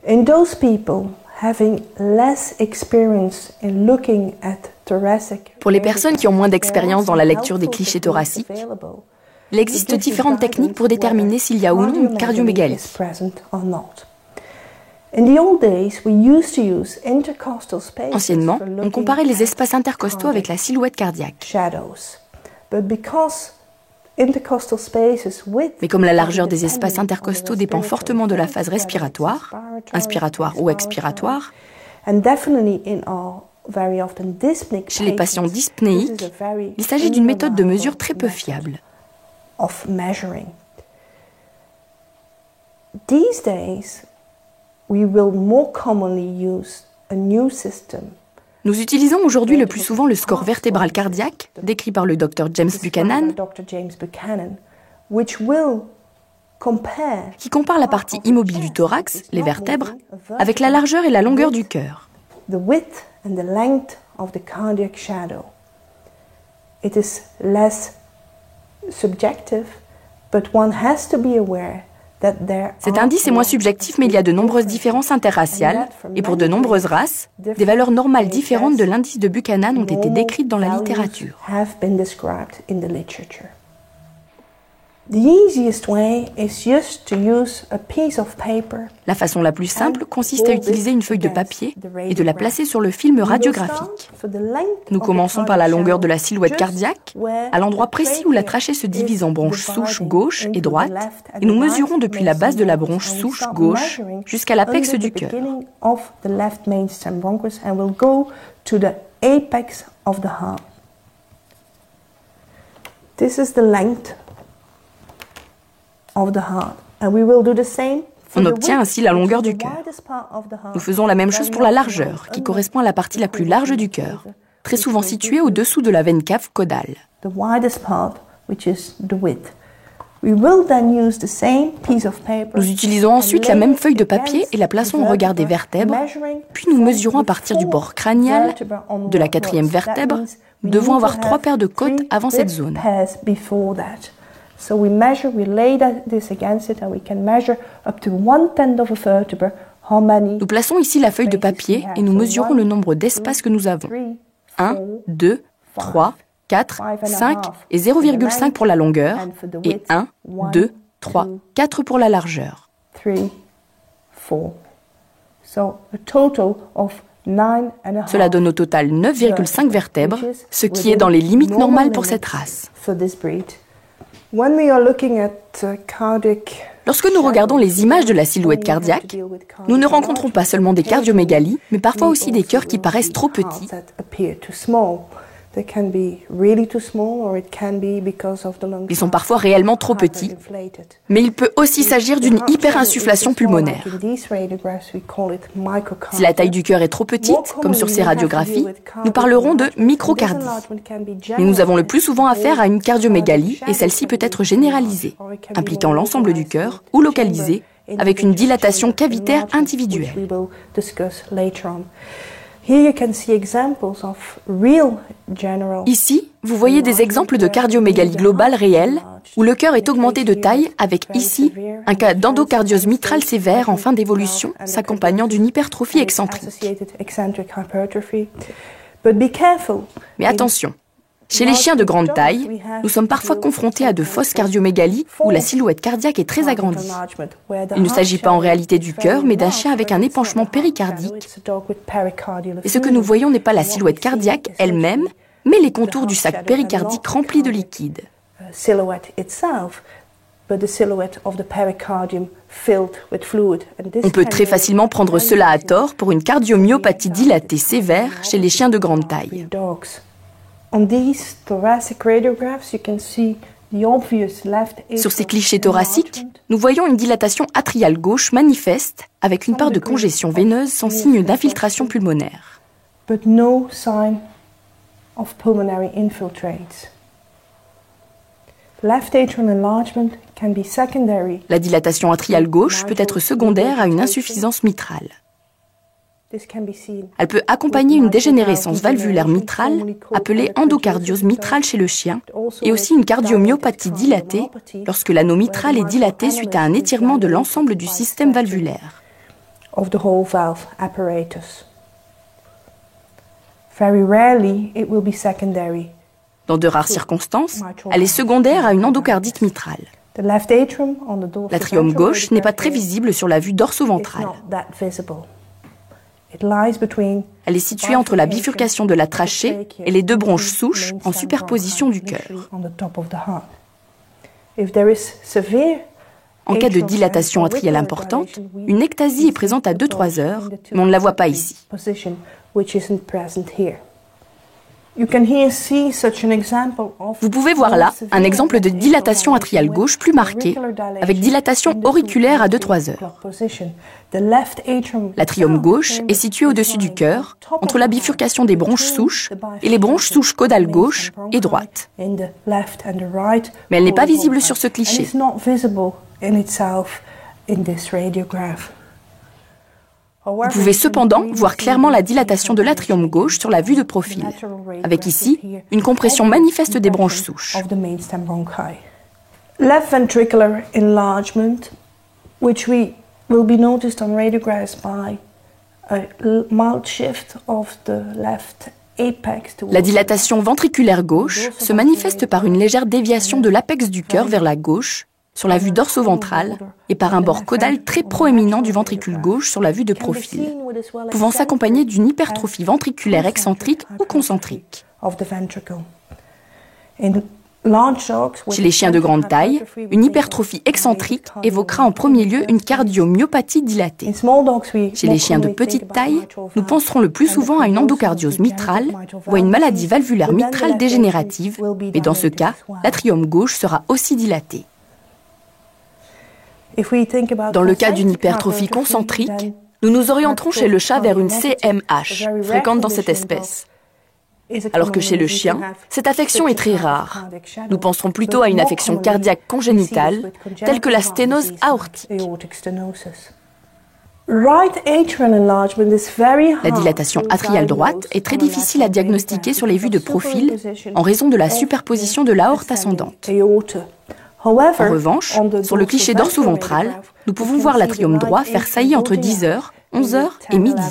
In those people having less experience in looking at thoracic, Pour les personnes qui ont moins d'expérience dans la lecture des clichés thoraciques, il existe différentes techniques pour déterminer s'il y a ou non une cardiomégalie. Anciennement, on comparait les espaces intercostaux avec la silhouette cardiaque. Mais comme la largeur des espaces intercostaux dépend fortement de la phase respiratoire, inspiratoire ou expiratoire, chez les patients dyspnéiques, il s'agit d'une méthode de mesure très peu fiable. These days, we will more commonly use a new system. Nous utilisons aujourd'hui le plus souvent le score vertébral cardiaque, décrit par le Dr James Buchanan, qui compare la partie immobile du thorax, les vertèbres, avec la largeur et la longueur du cœur. The width and the length of the cardiac shadow. It is less subjective, but one has to be aware. Cet indice est moins subjectif, mais il y a de nombreuses différences interraciales, et pour de nombreuses races, des valeurs normales différentes de l'indice de Buchanan ont été décrites dans la littérature. La façon la plus simple consiste à utiliser une feuille de papier et de la placer sur le film radiographique. Nous commençons par la longueur de la silhouette cardiaque, à l'endroit précis où la trachée se divise en bronches souches gauche et droite, et nous mesurons depuis la base de la bronche souche gauche jusqu'à l'apex du cœur. This is the length of the heart, and we will do the same. On obtient ainsi la longueur du cœur. Nous faisons la même chose pour la largeur, qui correspond à la partie la plus large du cœur, très souvent située au-dessous de la veine cave caudale. Nous utilisons ensuite la même feuille de papier et la plaçons au regard des vertèbres, puis nous mesurons à partir du bord crânial, de la quatrième vertèbre. Nous devons avoir 3 paires de côtes avant cette zone. So we lay this against it, and we can measure up to 1/10 of a vertebra. Nous plaçons ici la feuille de papier et nous mesurons le nombre d'espaces que nous avons. 1, 2, 3, 4, 5 et 0,5 pour la longueur, et 1, 2, 3, 4 pour la largeur. Cela donne au total 9,5 vertèbres, ce qui est dans les limites normales pour cette race. Lorsque nous regardons les images de la silhouette cardiaque, nous ne rencontrons pas seulement des cardiomégalies, mais parfois aussi des cœurs qui paraissent trop petits. Ils sont parfois réellement trop petits, mais il peut aussi s'agir d'une hyperinsufflation pulmonaire. Si la taille du cœur est trop petite, comme sur ces radiographies, nous parlerons de microcardie. Mais nous avons le plus souvent affaire à une cardiomégalie, et celle-ci peut être généralisée, impliquant l'ensemble du cœur ou localisée, avec une dilatation cavitaire individuelle. Ici, vous voyez des exemples de cardiomégalie globale réelle, où le cœur est augmenté de taille, avec ici un cas d'endocardiose mitrale sévère en fin d'évolution, s'accompagnant d'une hypertrophie excentrique. Mais attention, chez les chiens de grande taille, nous sommes parfois confrontés à de fausses cardiomégalies où la silhouette cardiaque est très agrandie. Il ne s'agit pas en réalité du cœur, mais d'un chien avec un épanchement péricardique. Et ce que nous voyons n'est pas la silhouette cardiaque elle-même, mais les contours du sac péricardique rempli de liquide. On peut très facilement prendre cela à tort pour une cardiomyopathie dilatée sévère chez les chiens de grande taille. Sur ces clichés thoraciques, nous voyons une dilatation atriale gauche manifeste avec une part de congestion veineuse sans signe d'infiltration pulmonaire. La dilatation atriale gauche peut être secondaire à une insuffisance mitrale. Elle peut accompagner une dégénérescence valvulaire mitrale, appelée endocardiose mitrale chez le chien, et aussi une cardiomyopathie dilatée, lorsque l'anneau mitral est dilaté suite à un étirement de l'ensemble du système valvulaire. of the whole valve apparatus. Very rarely, it will be secondary. Dans de rares circonstances, elle est secondaire à une endocardite mitrale. L'atrium gauche n'est pas très visible sur la vue dorso-ventrale. Elle est située entre la bifurcation de la trachée et les deux bronches souches en superposition du cœur. En cas de dilatation atriale importante, une ectasie est présente à 2-3 heures, mais on ne la voit pas ici. Vous pouvez voir là un exemple de dilatation atriale gauche plus marquée, avec dilatation auriculaire à 2-3 heures. L'atrium gauche est situé au-dessus du cœur, entre la bifurcation des bronches souches et les bronches souches caudales gauche et droite. Mais elle n'est pas visible sur ce cliché. Vous pouvez cependant voir clairement la dilatation de l'atrium gauche sur la vue de profil, avec ici une compression manifeste des bronches souches. Left ventricular enlargement, which will be noticed on radiographs by a mild shift of the left apex. La dilatation ventriculaire gauche se manifeste par une légère déviation de l'apex du cœur vers la gauche, sur la vue dorso-ventrale, et par un bord caudal très proéminent du ventricule gauche sur la vue de profil, pouvant s'accompagner d'une hypertrophie ventriculaire excentrique ou concentrique. Chez les chiens de grande taille, une hypertrophie excentrique évoquera en premier lieu une cardiomyopathie dilatée. Chez les chiens de petite taille, nous penserons le plus souvent à une endocardiose mitrale ou à une maladie valvulaire mitrale dégénérative, mais dans ce cas, l'atrium gauche sera aussi dilaté. Dans le cas d'une hypertrophie concentrique, nous nous orienterons chez le chat vers une CMH, fréquente dans cette espèce. Alors que chez le chien, cette affection est très rare. Nous penserons plutôt à une affection cardiaque congénitale, telle que la sténose aortique. La dilatation atriale droite est très difficile à diagnostiquer sur les vues de profil en raison de la superposition de l'aorte ascendante. En revanche, sur le cliché dorso-ventral, nous pouvons voir l'atrium droit faire saillie entre 10h, 11h et midi.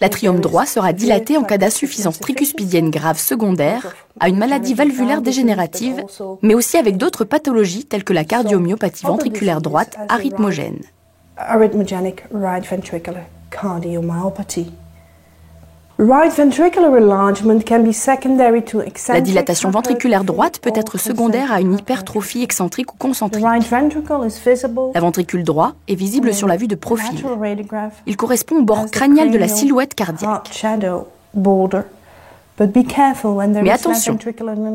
L'atrium droit sera dilaté en cas d'insuffisance tricuspidienne grave secondaire à une maladie valvulaire dégénérative, mais aussi avec d'autres pathologies telles que la cardiomyopathie ventriculaire droite arythmogène. La dilatation ventriculaire droite peut être secondaire à une hypertrophie excentrique ou concentrique. La ventricule droit est visible sur la vue de profil. Il correspond au bord crânial de la silhouette cardiaque. Mais attention,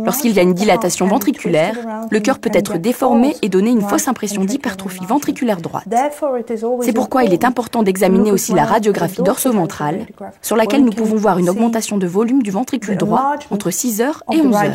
lorsqu'il y a une dilatation ventriculaire, le cœur peut être déformé et donner une fausse impression d'hypertrophie ventriculaire droite. C'est pourquoi il est important d'examiner aussi la radiographie dorso-ventrale, sur laquelle nous pouvons voir une augmentation de volume du ventricule droit entre 6h et 11h.